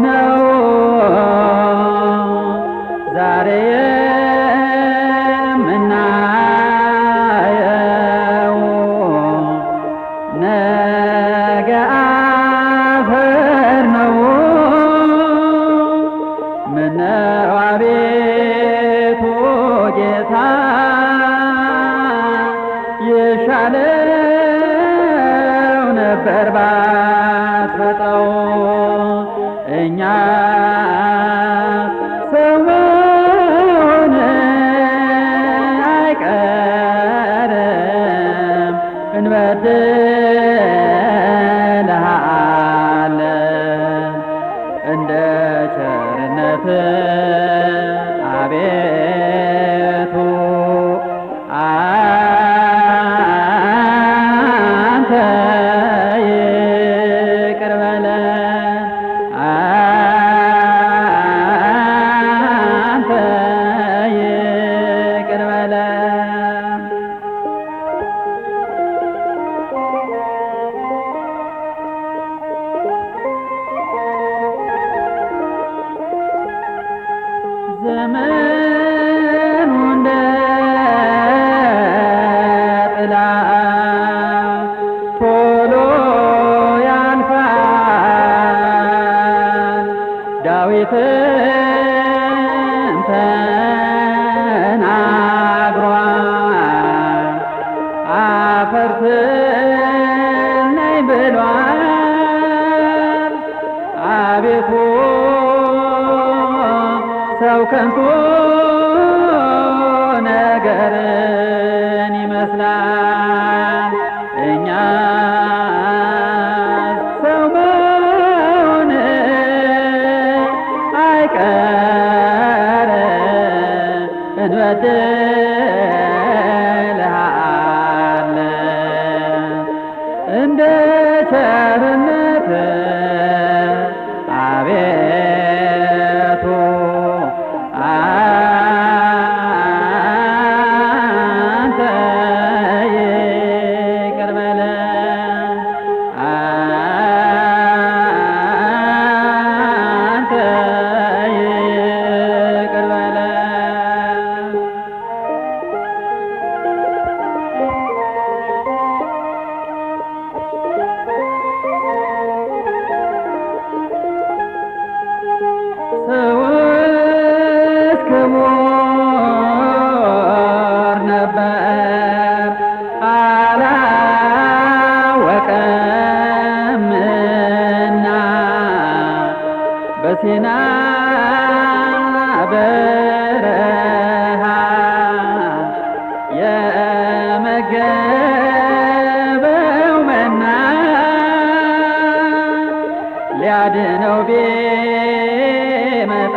ነው ዛሬ የምናየው ነገ አፈር ነው። ምነው አቤቱ ጌታ የሻለው ነበር ባትፈጥረው እኛ ሰው መሆን አይቀርም እንበድልሃለን እንደ ቸርነት አቤቱ አንተ ይቅር በለን አንተ ይቅር በለን። ዘመኑ እንደ ጥላ ቶሎ ያልፋል። ዳዊትም ተናግሯል አፈር ነኝ ብሏል። አቤቱ ሰው ከንቱ ነገርን ይመስላል። እኛ ሰው መሆን አይቀርም እንበድልሃለን እንደ ቸርነት አቤቱ አንተ ይቅር በለን አንተ ይቅር በለን። ሰውስ ክቡር ነበር አላወቀምና በሲና በረሃ የመገበው መና ሊያድነው ቢመጣ